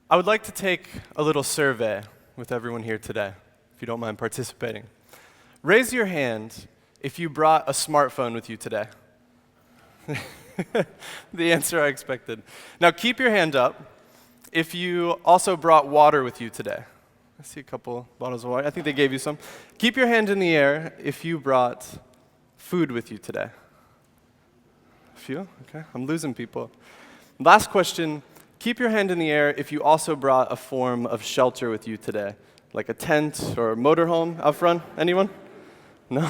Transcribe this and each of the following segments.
I would like to take a little survey with everyone here today, if you don't mind participating. Raise your hand if you brought a smartphone with you today. The answer I expected. Now keep your hand up if you also brought water with you today. I see a couple bottles of water. I think they gave you some. Keep your hand in the air if you brought food with you today. A few? Okay, I'm losing people. Last question. Keep your hand in the air if you also brought a form of shelter with you today, like a tent or a motorhome out front. Anyone? No?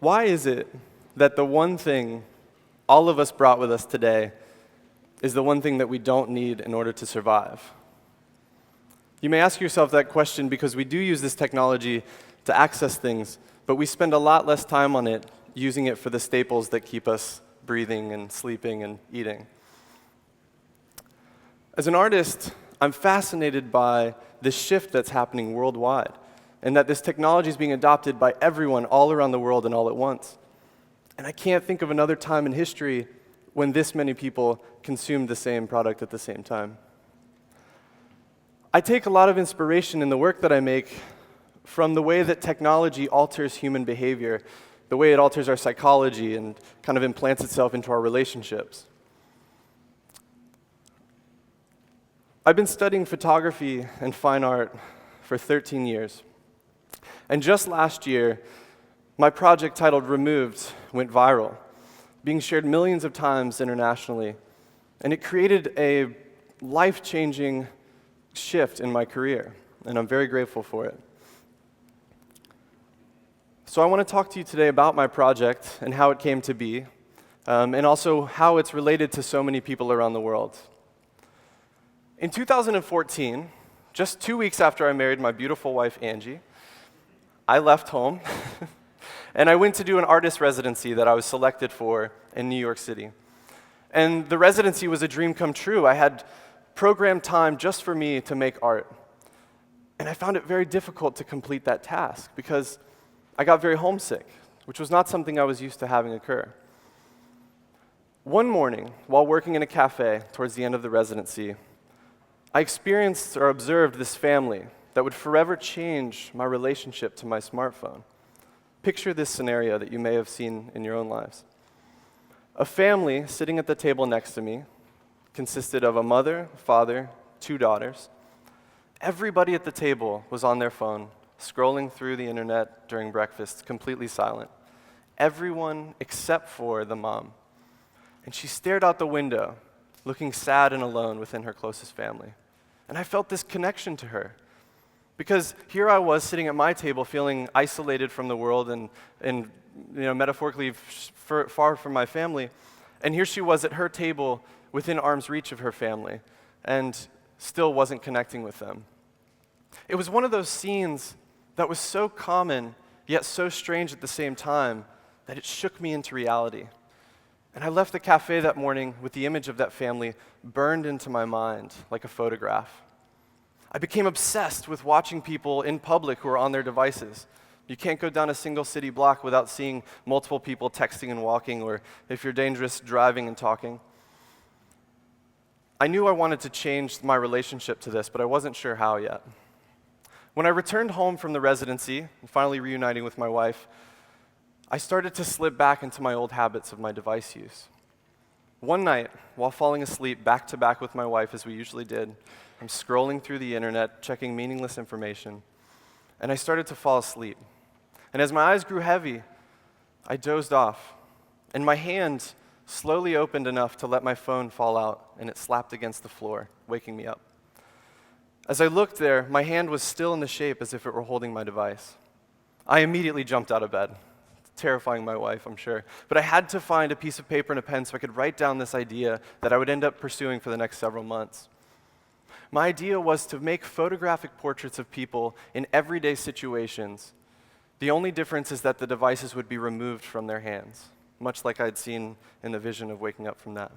Why is it that the one thing all of us brought with us today is the one thing that we don't need in order to survive? You may ask yourself that question because we do use this technology to access things, but we spend a lot less time on it using it for the staples that keep us breathing and sleeping and eating. As an artist, I'm fascinated by this shift that's happening worldwide, and that this technology is being adopted by everyone all around the world and all at once. And I can't think of another time in history when this many people consumed the same product at the same time. I take a lot of inspiration in the work that I make from the way that technology alters human behavior, the way it alters our psychology and kind of implants itself into our relationships. I've been studying photography and fine art for 13 years. And just last year, my project titled Removed went viral, being shared millions of times internationally. And it created a life-changing shift in my career, and I'm very grateful for it. So I want to talk to you today about my project and how it came to be, and also how it's related to so many people around the world. In 2014, just 2 weeks after I married my beautiful wife, Angie, I left home, and I went to do an artist residency that I was selected for in New York City. And the residency was a dream come true. I had programmed time just for me to make art. And I found it very difficult to complete that task because I got very homesick, which was not something I was used to having occur. One morning, while working in a cafe towards the end of the residency, I experienced or observed this family that would forever change my relationship to my smartphone. Picture this scenario that you may have seen in your own lives. A family sitting at the table next to me consisted of a mother, father, 2 daughters. Everybody at the table was on their phone, scrolling through the internet during breakfast, completely silent. Everyone except for the mom. And she stared out the window, looking sad and alone within her closest family. And I felt this connection to her. Because here I was sitting at my table feeling isolated from the world and metaphorically far from my family. And here she was at her table within arm's reach of her family and still wasn't connecting with them. It was one of those scenes that was so common, yet so strange at the same time, that it shook me into reality. And I left the cafe that morning with the image of that family burned into my mind like a photograph. I became obsessed with watching people in public who are on their devices. You can't go down a single city block without seeing multiple people texting and walking, or if you're dangerous, driving and talking. I knew I wanted to change my relationship to this, but I wasn't sure how yet. When I returned home from the residency, and finally reuniting with my wife, I started to slip back into my old habits of my device use. One night, while falling asleep back to back with my wife, as we usually did, I'm scrolling through the internet, checking meaningless information, and I started to fall asleep. And as my eyes grew heavy, I dozed off, and my hand slowly opened enough to let my phone fall out, and it slapped against the floor, waking me up. As I looked there, my hand was still in the shape as if it were holding my device. I immediately jumped out of bed, terrifying my wife, I'm sure. But I had to find a piece of paper and a pen so I could write down this idea that I would end up pursuing for the next several months. My idea was to make photographic portraits of people in everyday situations. The only difference is that the devices would be removed from their hands, much like I'd seen in the vision of waking up from that.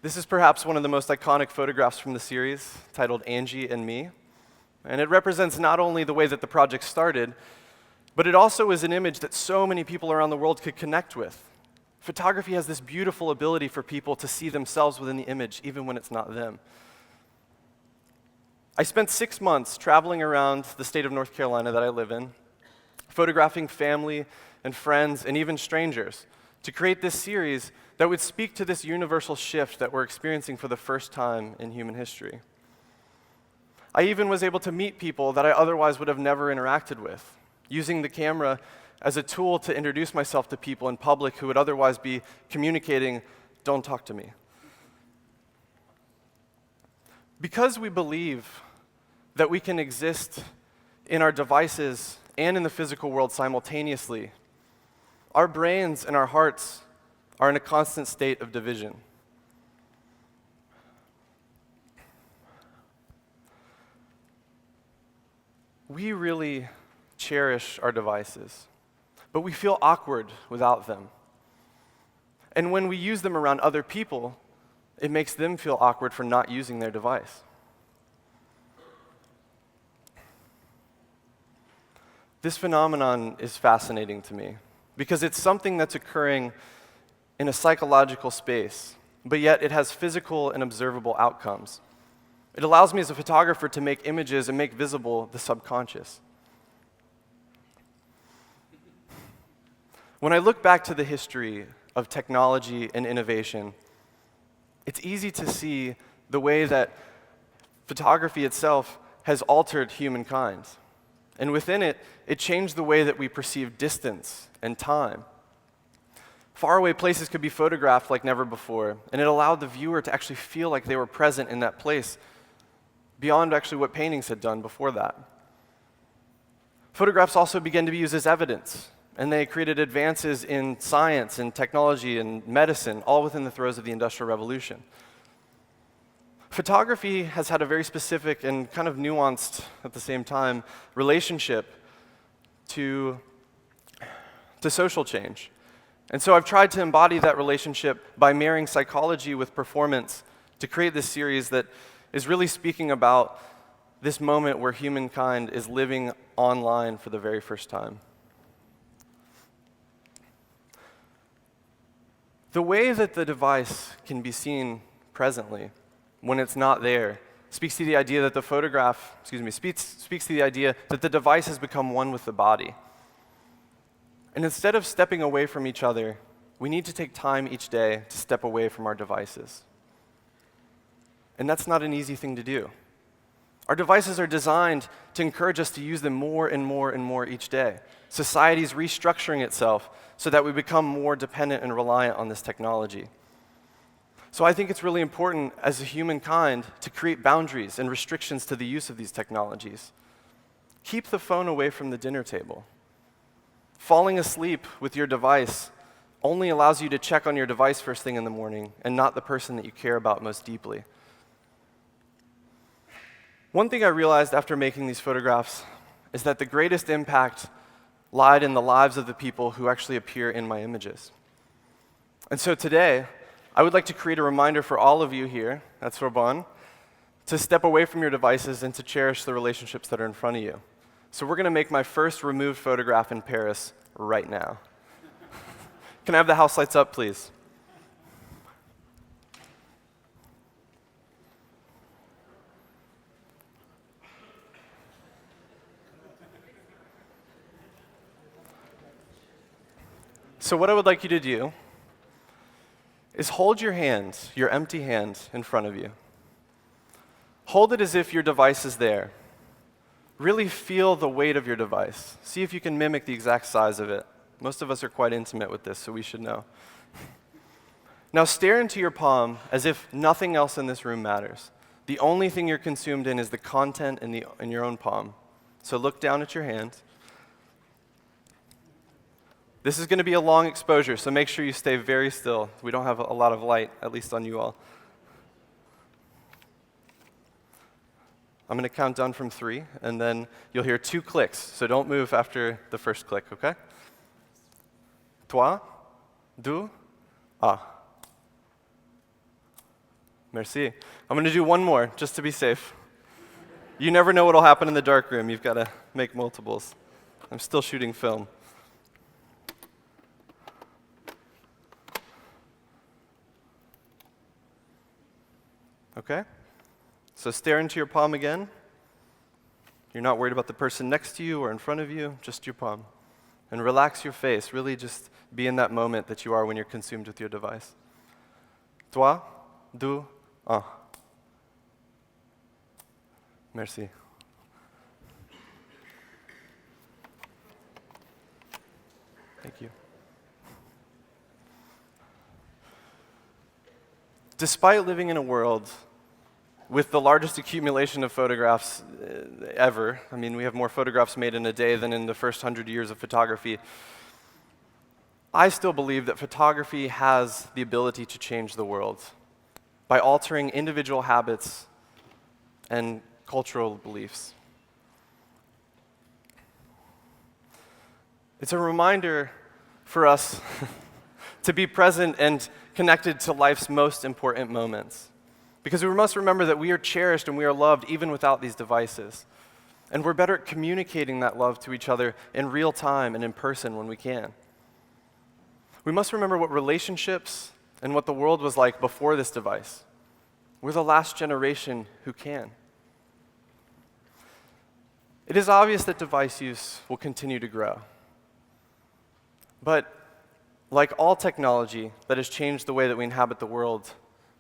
This is perhaps one of the most iconic photographs from the series, titled Angie and Me. And it represents not only the way that the project started, But it also is an image that so many people around the world could connect with. Photography has this beautiful ability for people to see themselves within the image, even when it's not them. I spent 6 months traveling around the state of North Carolina that I live in, photographing family and friends and even strangers to create this series that would speak to this universal shift that we're experiencing for the first time in human history. I even was able to meet people that I otherwise would have never interacted with, using the camera as a tool to introduce myself to people in public who would otherwise be communicating, "Don't talk to me." Because we believe that we can exist in our devices and in the physical world simultaneously, our brains and our hearts are in a constant state of division. We really cherish our devices, but we feel awkward without them. And when we use them around other people, it makes them feel awkward for not using their device. This phenomenon is fascinating to me because it's something that's occurring in a psychological space, but yet it has physical and observable outcomes. It allows me as a photographer to make images and make visible the subconscious. When I look back to the history of technology and innovation, it's easy to see the way that photography itself has altered humankind. And within it, it changed the way that we perceive distance and time. Faraway places could be photographed like never before, and it allowed the viewer to actually feel like they were present in that place, beyond actually what paintings had done before that. Photographs also began to be used as evidence, and they created advances in science and technology and medicine, all within the throes of the Industrial Revolution. Photography has had a very specific and kind of nuanced, at the same time, relationship to social change. And so I've tried to embody that relationship by marrying psychology with performance to create this series that is really speaking about this moment where humankind is living online for the very first time. The way that the device can be seen presently when it's not there speaks to the idea that speaks to the idea that the device has become one with the body. And instead of stepping away from each other, we need to take time each day to step away from our devices. And that's not an easy thing to do. Our devices are designed to encourage us to use them more and more and more each day. Society is restructuring itself so that we become more dependent and reliant on this technology. So I think it's really important as a humankind to create boundaries and restrictions to the use of these technologies. Keep the phone away from the dinner table. Falling asleep with your device only allows you to check on your device first thing in the morning and not the person that you care about most deeply. One thing I realized after making these photographs is that the greatest impact lied in the lives of the people who actually appear in my images. And so today, I would like to create a reminder for all of you here at Sorbonne to step away from your devices and to cherish the relationships that are in front of you. So we're going to make my first removed photograph in Paris right now. Can I have the house lights up, please? So what I would like you to do is hold your hand, your empty hand, in front of you. Hold it as if your device is there. Really feel the weight of your device. See if you can mimic the exact size of it. Most of us are quite intimate with this, so we should know. Now stare into your palm as if nothing else in this room matters. The only thing you're consumed in is the content in your own palm. So look down at your hand. This is going to be a long exposure, so make sure you stay very still. We don't have a lot of light, at least on you all. I'm going to count down from 3, and then you'll hear 2 clicks, so don't move after the first click, okay? 3, 2, 1. Merci. I'm going to do one more, just to be safe. You never know what will happen in the dark room. You've got to make multiples. I'm still shooting film. Okay? So stare into your palm again. You're not worried about the person next to you or in front of you, just your palm. And relax your face. Really just be in that moment that you are when you're consumed with your device. 3, 2, 1. Merci. Thank you. Despite living in a world with the largest accumulation of photographs ever, I mean, we have more photographs made in a day than in the first 100 years of photography, I still believe that photography has the ability to change the world by altering individual habits and cultural beliefs. It's a reminder for us to be present and connected to life's most important moments. Because we must remember that we are cherished and we are loved even without these devices. And we're better at communicating that love to each other in real time and in person when we can. We must remember what relationships and what the world was like before this device. We're the last generation who can. It is obvious that device use will continue to grow. But like all technology that has changed the way that we inhabit the world,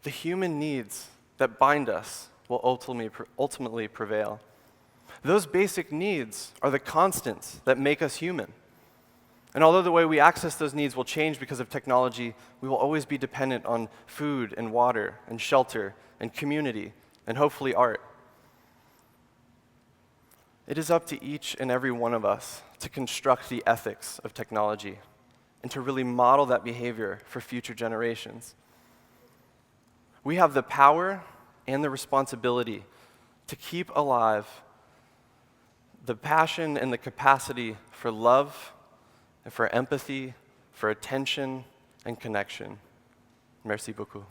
the human needs that bind us will ultimately prevail. Those basic needs are the constants that make us human. And although the way we access those needs will change because of technology, we will always be dependent on food and water and shelter and community and hopefully art. It is up to each and every one of us to construct the ethics of technology and to really model that behavior for future generations. We have the power and the responsibility to keep alive the passion and the capacity for love and for empathy, for attention and connection. Merci beaucoup.